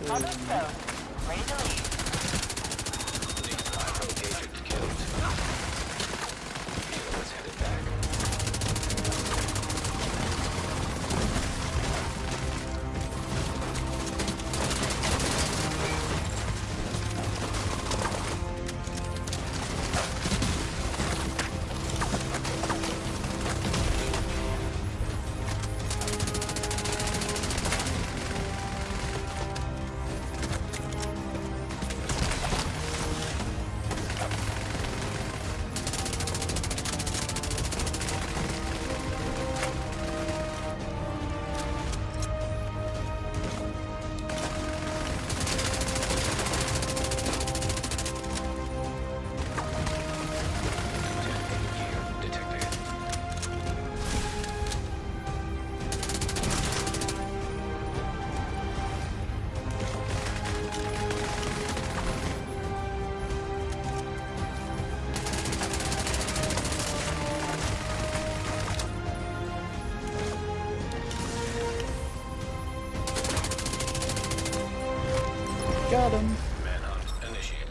On the zone. Ready to leave. Agent killed. Let's head it back. Got him. Manhunt initiated.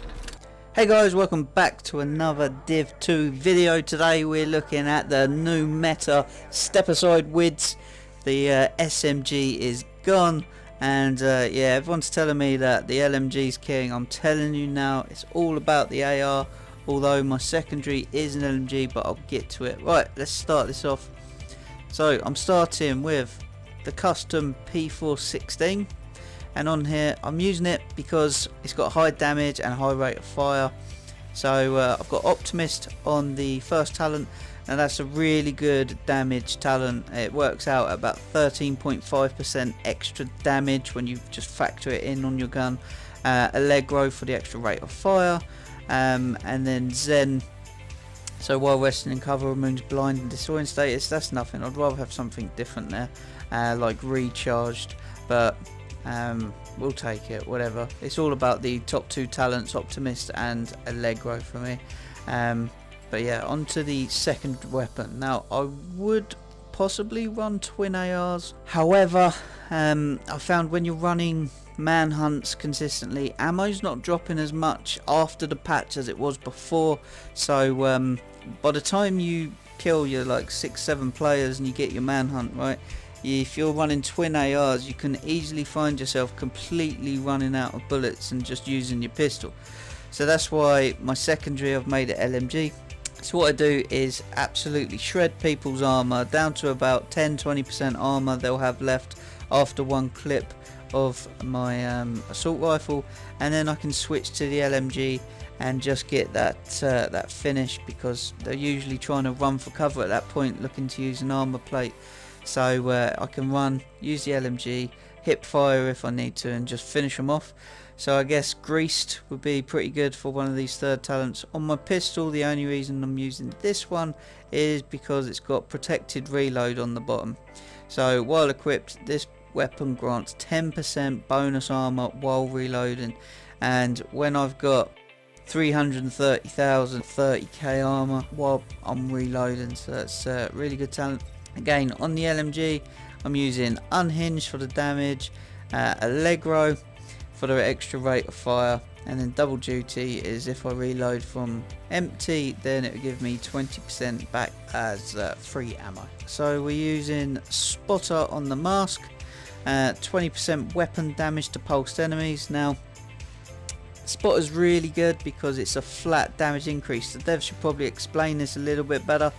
Hey guys, welcome back to another Div 2 video. Today we're looking at the new meta step aside wids. The SMG is gone, and yeah, everyone's telling me that the LMG's king. I'm telling you now, it's all about the AR, although my secondary is an LMG, but I'll get to it. Right, let's start this off. So I'm starting with the custom P416. And on here I'm using it because it's got high damage and high rate of fire. So I've got Optimist on the first talent, and that's a really good damage talent. It works out at about 13.5% extra damage when you just factor it in on your gun. Allegro for the extra rate of fire, and then Zen, so while resting in cover, removes blind and destroying status. That's nothing. I'd rather have something different there, like recharged, but we'll take it, whatever. It's all about the top two talents, Optimist and Allegro for me. But yeah, on to the second weapon. Now I would possibly run twin ARs, however I found when you're running manhunts consistently, ammo's not dropping as much after the patch as it was before. So by the time you kill your like 6-7 players and you get your manhunt right, if you're running twin ARs, you can easily find yourself completely running out of bullets and just using your pistol. So that's why my secondary, I've made it LMG. So what I do is absolutely shred people's armor down to about 10-20% armor they'll have left after one clip of my assault rifle, and then I can switch to the LMG and just get that that finish, because they're usually trying to run for cover at that point, looking to use an armor plate. So I can use the LMG, hip fire if I need to, and just finish them off. So I guess greased would be pretty good for one of these third talents. On my pistol, the only reason I'm using this one is because it's got protected reload on the bottom. So while equipped, this weapon grants 10% bonus armor while reloading, and when I've got 330,000 30k armor while I'm reloading, so that's a really good talent. Again, on the LMG, I'm using Unhinged for the damage, Allegro for the extra rate of fire, and then Double Duty is if I reload from empty, then it will give me 20% back as free ammo. So we're using Spotter on the mask, 20% weapon damage to pulsed enemies. Now, Spotter's really good because it's a flat damage increase. The devs should probably explain this a little bit better.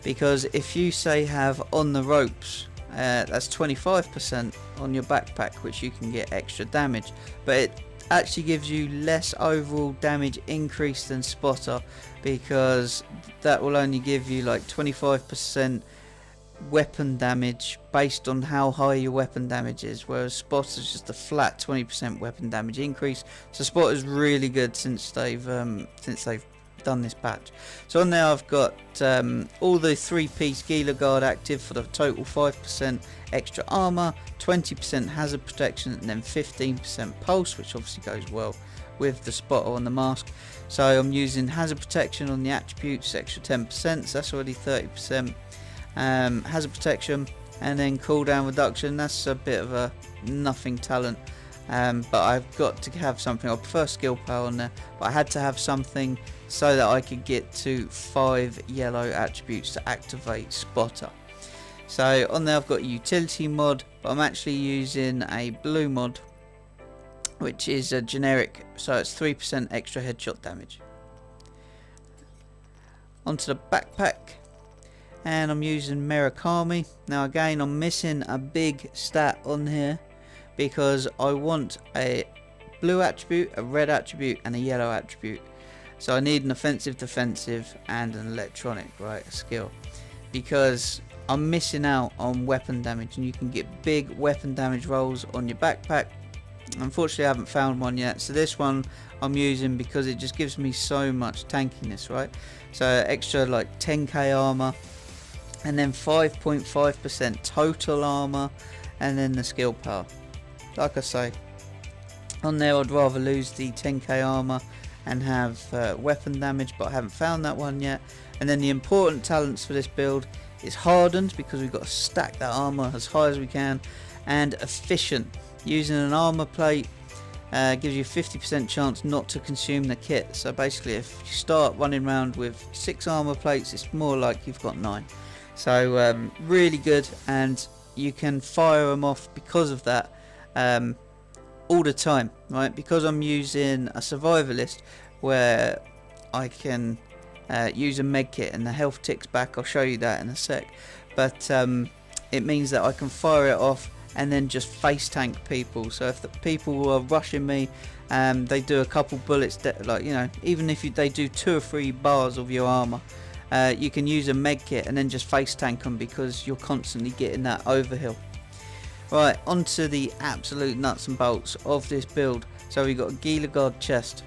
Because if you say have on the ropes, that's 25% on your backpack, which you can get extra damage, but it actually gives you less overall damage increase than Spotter, because that will only give you like 25% weapon damage based on how high your weapon damage is, whereas Spotter's just a flat 20% weapon damage increase. So Spotter's really good since they've done this patch. So on there I've got all the 3-piece Gila Guard active for the total 5% extra armor, 20% hazard protection, and then 15% pulse, which obviously goes well with the spotter on the mask. So I'm using hazard protection on the attributes, extra 10%, so that's already 30%. Hazard protection, and then cooldown reduction. That's a bit of a nothing talent, but I've got to have something. I prefer skill power on there, but I had to have something so that I could get to 5 yellow attributes to activate spotter. So on there I've got a utility mod, but I'm actually using a blue mod, which is a generic, so it's 3% extra headshot damage. Onto the backpack, and I'm using Murakami. Now again, I'm missing a big stat on here because I want a blue attribute, a red attribute, and a yellow attribute. So I need an offensive, defensive, and an electronic, right, a skill, because I'm missing out on weapon damage, and you can get big weapon damage rolls on your backpack. Unfortunately, I haven't found one yet, so this one I'm using because it just gives me so much tankiness, right? So extra like 10k armor, and then 5.5% total armor, and then the skill power. Like I say, on there I'd rather lose the 10k armor and have weapon damage, but I haven't found that one yet. And then the important talents for this build is hardened, because we've got to stack that armor as high as we can, and efficient. Using an armor plate gives you a 50% chance not to consume the kit. So basically, if you start running around with 6 armor plates, it's more like you've got 9. So really good, and you can fire them off because of that all the time, right? Because I'm using a survivalist where I can use a med kit and the health ticks back. I'll show you that in a sec, but it means that I can fire it off and then just face tank people. So if the people are rushing me, they do a couple bullets, like, you know, even if they do 2 or 3 bars of your armor, you can use a med kit and then just face tank them, because you're constantly getting that overhill. Right, onto the absolute nuts and bolts of this build. So we've got a Gila Guard chest.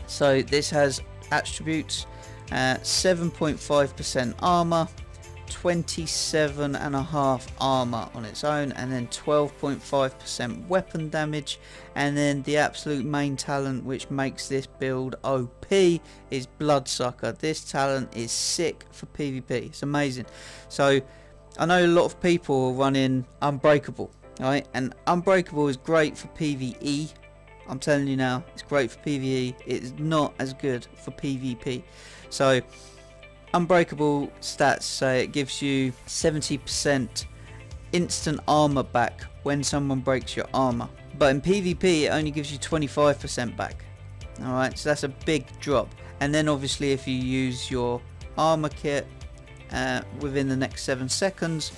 So this has attributes, 7.5% armor, 27.5 armor on its own, and then 12.5% weapon damage. And then the absolute main talent which makes this build OP is Bloodsucker. This talent is sick for PvP. It's amazing. So I know a lot of people are running Unbreakable, right? And Unbreakable is great for PvE. I'm telling you now, it's great for PvE. It is not as good for PvP. So Unbreakable stats say it gives you 70% instant armor back when someone breaks your armor, but in PvP it only gives you 25% back. Alright, so that's a big drop. And then obviously if you use your armor kit within the next 7 seconds,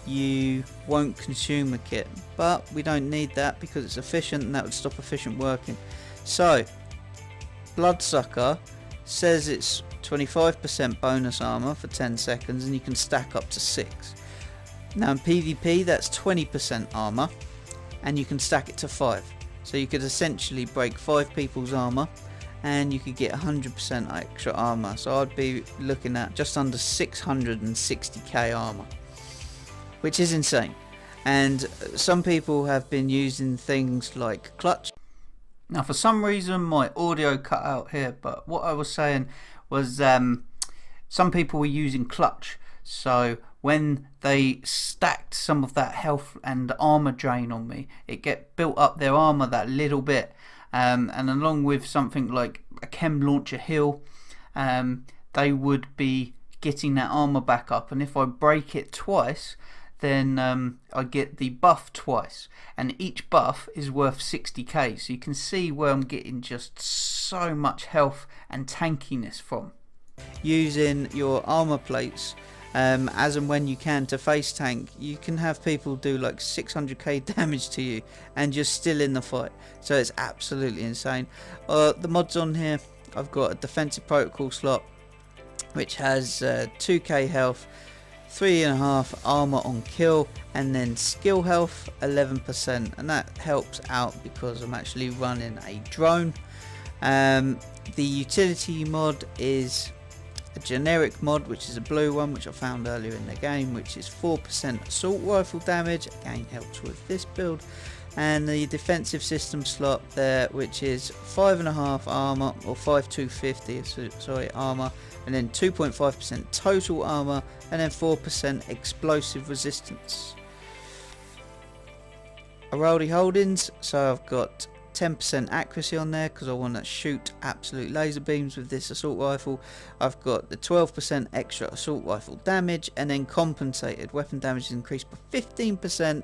you won't consume the kit, but we don't need that because it's efficient, and that would stop efficient working. So Bloodsucker says it's 25% bonus armor for 10 seconds, and you can stack up to 6. Now in PvP that's 20% armor, and you can stack it to 5. So you could essentially break 5 people's armor and you could get 100% extra armor. So I'd be looking at just under 660k armor, which is insane. And some people have been using things like clutch. Now for some reason my audio cut out here, but what I was saying was some people were using clutch. So when they stacked some of that health and armor drain on me, it get built up their armor that little bit, and along with something like a chem launcher heal, they would be getting that armor back up. And if I break it twice, then I get the buff twice, and each buff is worth 60k. So you can see where I'm getting just so much health and tankiness from. Using your armor plates as and when you can to face tank, you can have people do like 600k damage to you and you're still in the fight. So it's absolutely insane. The mods on here, I've got a defensive protocol slot which has 2k health, 3.5 armor on kill, and then skill health 11%, and that helps out because I'm actually running a drone. The utility mod is a generic mod, which is a blue one, which I found earlier in the game, which is 4% assault rifle damage. Again, helps with this build. and the defensive system slot there, which is 5.5 armor, or 5250, sorry, armor, and then 2.5% total armor, and then 4% explosive resistance. Araldi holdings, so I've got 10% accuracy on there because I want to shoot absolute laser beams with this assault rifle. I've got the 12% extra assault rifle damage, and then compensated weapon damage is increased by 15%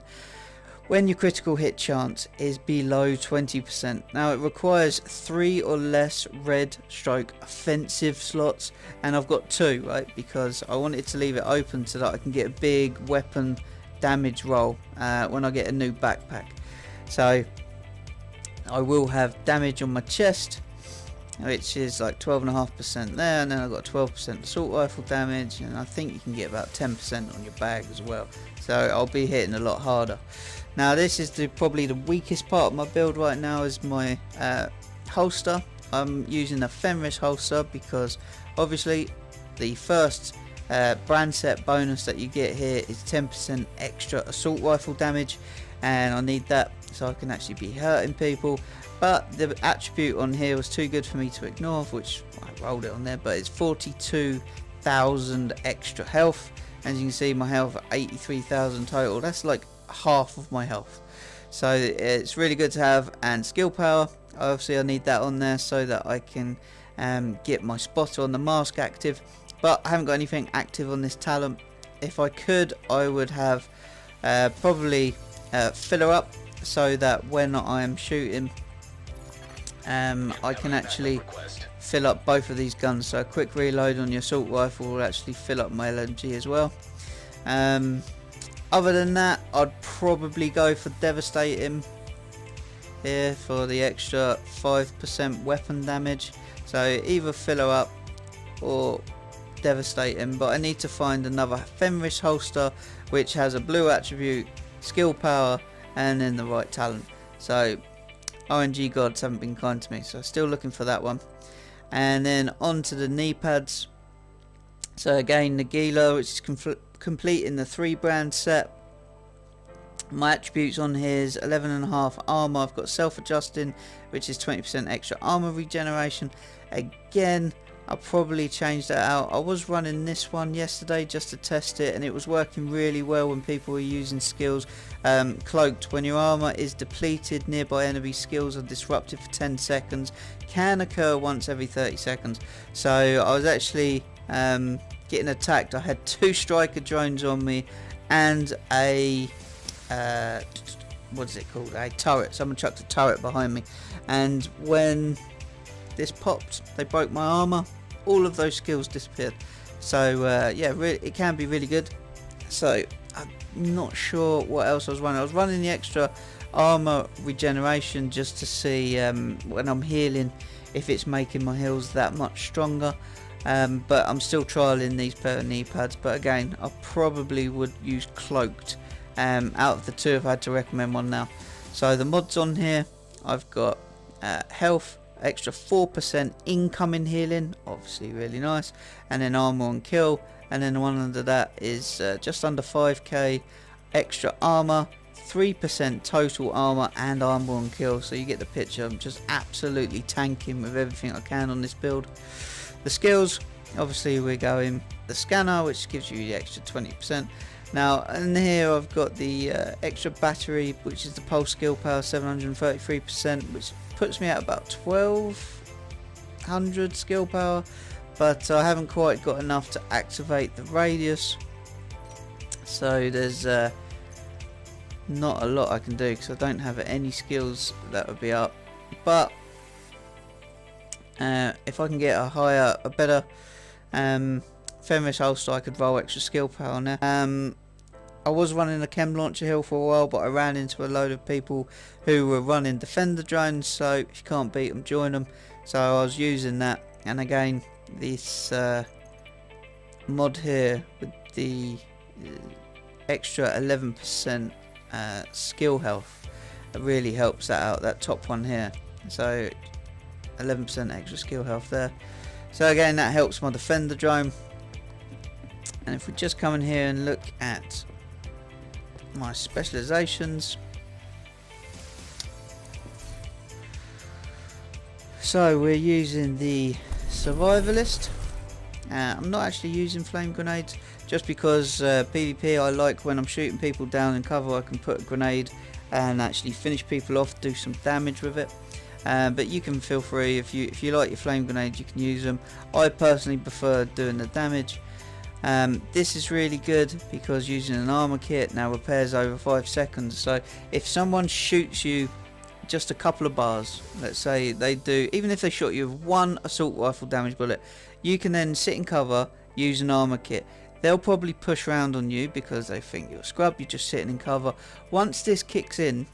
when your critical hit chance is below 20%. Now it requires 3 or less red stroke offensive slots, and I've got 2, right, because I wanted to leave it open so that I can get a big weapon damage roll when I get a new backpack. So I will have damage on my chest, which is like 12.5% there, and then I've got 12% assault rifle damage, and I think you can get about 10% on your bag as well. So I'll be hitting a lot harder. Now this is probably the weakest part of my build right now, is my holster. I'm using a Fenris holster because obviously the first brand set bonus that you get here is 10% extra assault rifle damage, and I need that so I can actually be hurting people. But the attribute on here was too good for me to ignore, which I rolled it on there, but it's 42,000 extra health. As you can see, my health 83,000 total. That's like half of my health, so it's really good to have. And skill power, obviously I need that on there so that I can get my spotter on the mask active, but I haven't got anything active on this talent. If I could, I would have probably filler up, so that when I am shooting I can actually fill up both of these guns. So a quick reload on your assault rifle will actually fill up my LMG as well. Other than that, I'd probably go for devastating here for the extra 5% weapon damage. So either filler up or devastating, but I need to find another Fenris holster which has a blue attribute, skill power, and then the right talent. So RNG gods haven't been kind to me, so still looking for that one. And then on to the knee pads. So again, Nagila, which is complete in the 3 brand set. My attributes on here is 11.5 armor. I've got self-adjusting, which is 20% extra armor regeneration. Again, I'll probably change that out. I was running this one yesterday just to test it, and it was working really well when people were using skills. Cloaked, when your armor is depleted, nearby enemy skills are disrupted for 10 seconds. Can occur once every 30 seconds. So I was actually getting attacked. I had 2 striker drones on me and a what is it called, a turret. Someone chucked a turret behind me, and when this popped, they broke my armor. All of those skills disappeared. So yeah, it can be really good. So I'm not sure what else I was running. I was running the extra armor regeneration just to see when I'm healing if it's making my heals that much stronger. But I'm still trialing these pair of knee pads. But again, I probably would use cloaked out of the 2 if I had to recommend one now. So the mods on here, I've got health, extra 4% incoming healing, obviously really nice, and then armor on kill, and then the one under that is just under 5k extra armor, 3% total armor, and armor on kill. So you get the picture. I'm just absolutely tanking with everything I can on this build. The skills, obviously we're going the scanner, which gives you the extra 20%. Now in here I've got the extra battery, which is the pulse skill power, 733%, which puts me at about 1200 skill power, but I haven't quite got enough to activate the radius, so there's not a lot I can do because I don't have any skills that would be up. But if I can get a better Fenris holster, I could roll extra skill power on there. I was running a chem launcher hill for a while, but I ran into a load of people who were running defender drones, so if you can't beat them, join them. So I was using that, and again this mod here with the extra 11% skill health, it really helps that out, that top one here. So 11% extra skill health there. So again, that helps my defender drone. And if we just come in here and look at my specializations, So we're using the survivalist. I'm not actually using flame grenades just because PvP I like when I'm shooting people down in cover I can put a grenade and actually finish people off, do some damage with it. But you can feel free, if you like your flame grenades you can use them. I personally prefer doing the damage. This is really good because using an armor kit now repairs over 5 seconds, so if someone shoots you just a couple of bars, let's say they do, even if they shot you with one assault rifle damage bullet, you can then sit in cover, use an armor kit. They'll probably push around on you because they think you're a scrub, you're just sitting in cover. Once this kicks in,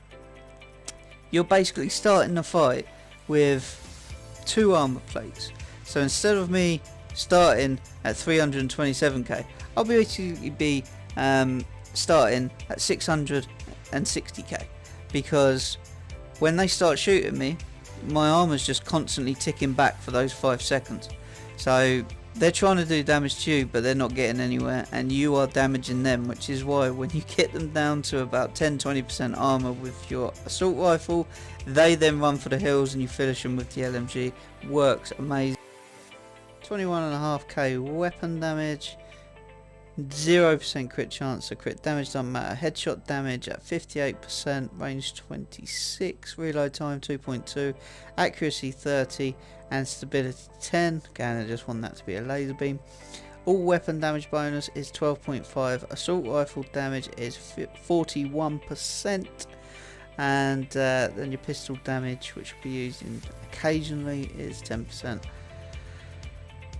you're basically starting the fight with 2 armor plates. So instead of me starting at 327k, I'll basically be starting at 660k, because when they start shooting me, my armor's just constantly ticking back for those 5 seconds. So they're trying to do damage to you, but they're not getting anywhere, and you are damaging them, which is why when you get them down to about 10-20% armor with your assault rifle, they then run for the hills and you finish them with the LMG. Works amazing. 21.5k weapon damage, 0% crit chance, so crit damage doesn't matter. Headshot damage at 58%, range 26, reload time 2.2, accuracy 30, and stability 10. Again, I just want that to be a laser beam. All weapon damage bonus is 12.5, assault rifle damage is 41%, and then your pistol damage, which will be used occasionally, is 10%.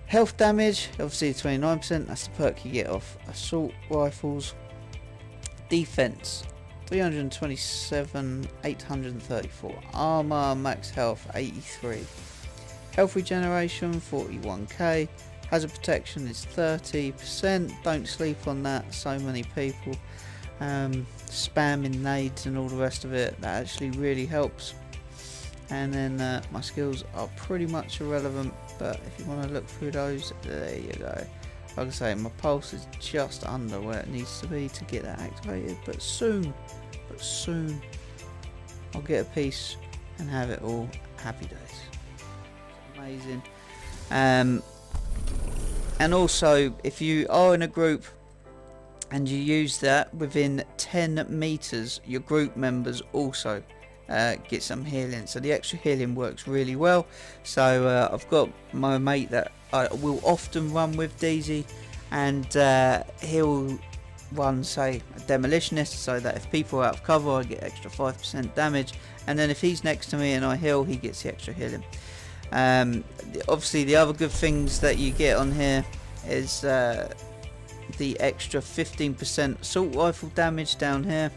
Health damage, obviously 29%, that's the perk you get off assault rifles. Defense, 327, 834. Armor, max health, 83. Health regeneration, 41k. Hazard protection is 30%. Don't sleep on that, so many people spamming nades and all the rest of it. That actually really helps. And then my skills are pretty much irrelevant, but if you want to look through those, there you go. Like I say, my pulse is just under where it needs to be to get that activated, but soon I'll get a piece and have it all. Happy days. Amazing. And also, if you are in a group and you use that within 10 meters, your group members also get some healing, so the extra healing works really well. So I've got my mate that I will often run with, DZ, and he'll run, say, a demolitionist, so that if people are out of cover I get extra 5% damage, and then if he's next to me and I heal, he gets the extra healing. Obviously the other good things that you get on here is the extra 15% assault rifle damage down here.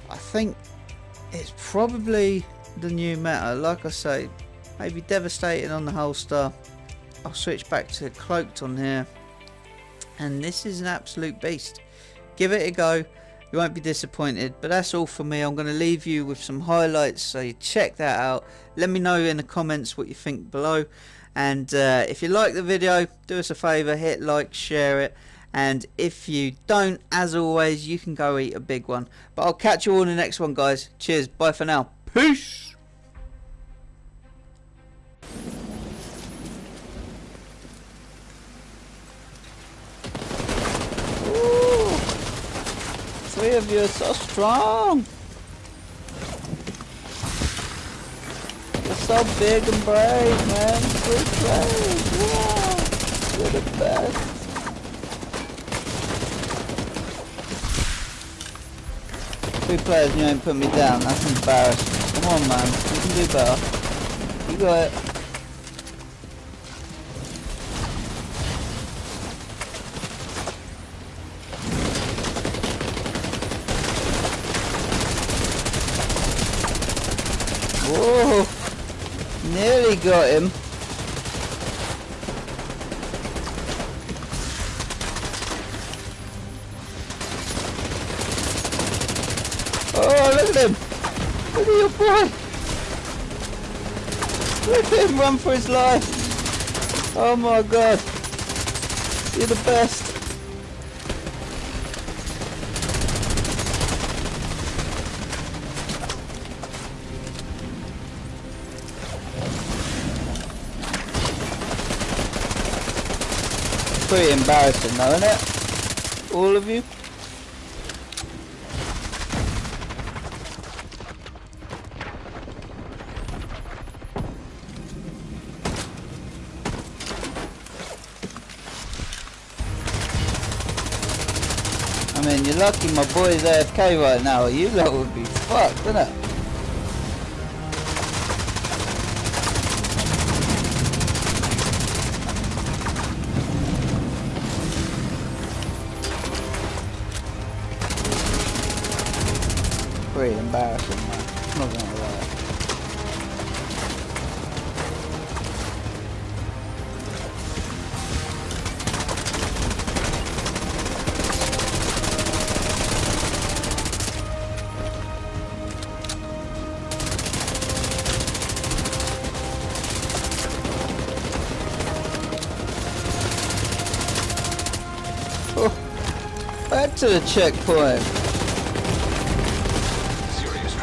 I think it's probably the new meta. Like I say, maybe devastating on the holster. I'll switch back to cloaked on here, and this is an absolute beast. Give it a go, you won't be disappointed. But that's all for me. I'm going to leave you with some highlights, so you check that out. Let me know in the comments what you think below, and if you like the video, do us a favour, hit like, share it. And if you don't, as always, you can go eat a big one. But I'll catch you all in the next one, guys. Cheers. Bye for now. Peace. Ooh, 3 of you are so strong. You're so big and brave, man. So brave. Wow. You're the best. 2 players and you ain't put me down, that's embarrassing. Come on, man, you can do better. You got it. Whoa, nearly got him. Oh, look at him! Look at your boy! Look at him run for his life! Oh my god! You're the best! pretty embarrassing though, isn't it? All of you? I mean, you're lucky my boy's AFK right now. You lot would be fucked, wouldn't it? Pretty embarrassing, man. I'm not gonna lie. Oh, back to the checkpoint.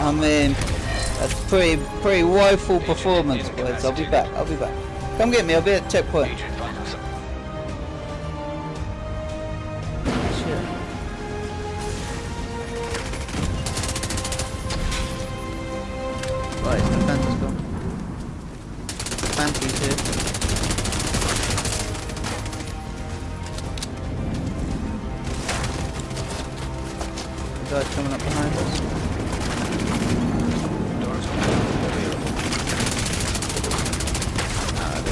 I mean, that's pretty woeful performance, boys. I'll be back. Come get me. I'll be at checkpoint. Shit. Right, the Phantom's gone. Phantom's here. The guy's coming up behind us.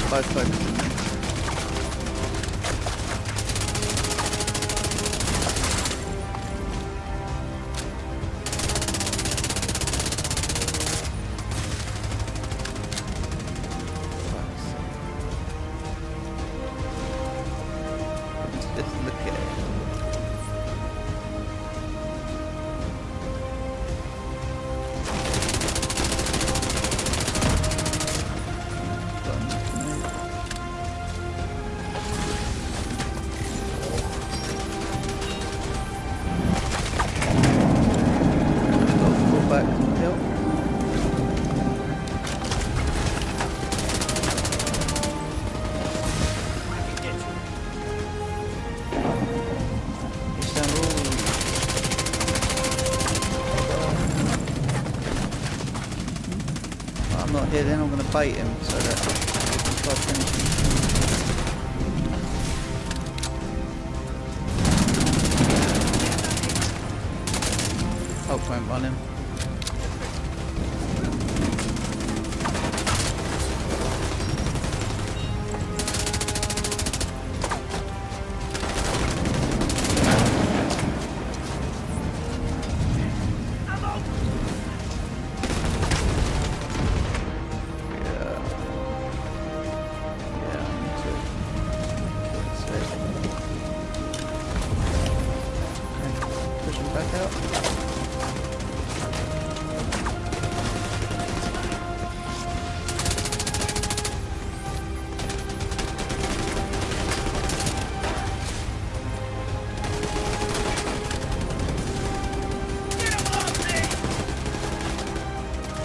Both focused. Just look at it. Back to the hill. I'm not here then, I'm going to bait him so that he can start finishing. Hulk won't run him. Back out.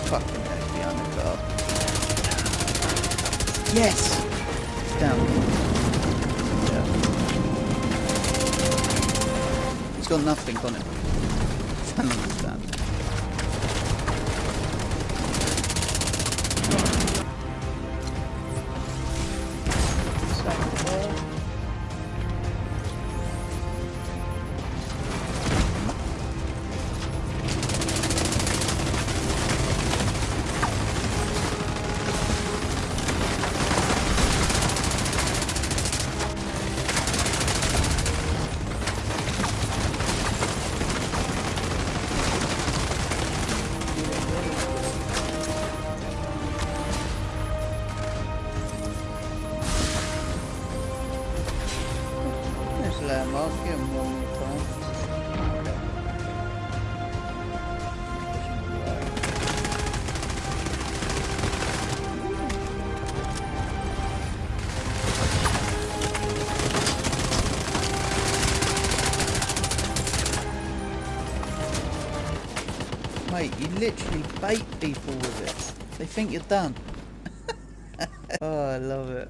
Fucking heck behind the car. Yes! It's down. Yeah. He's got nothing on him. I don't understand. Landmark, give him one more time. Mate, you literally bait people with it. They think you're done. Oh, I love it.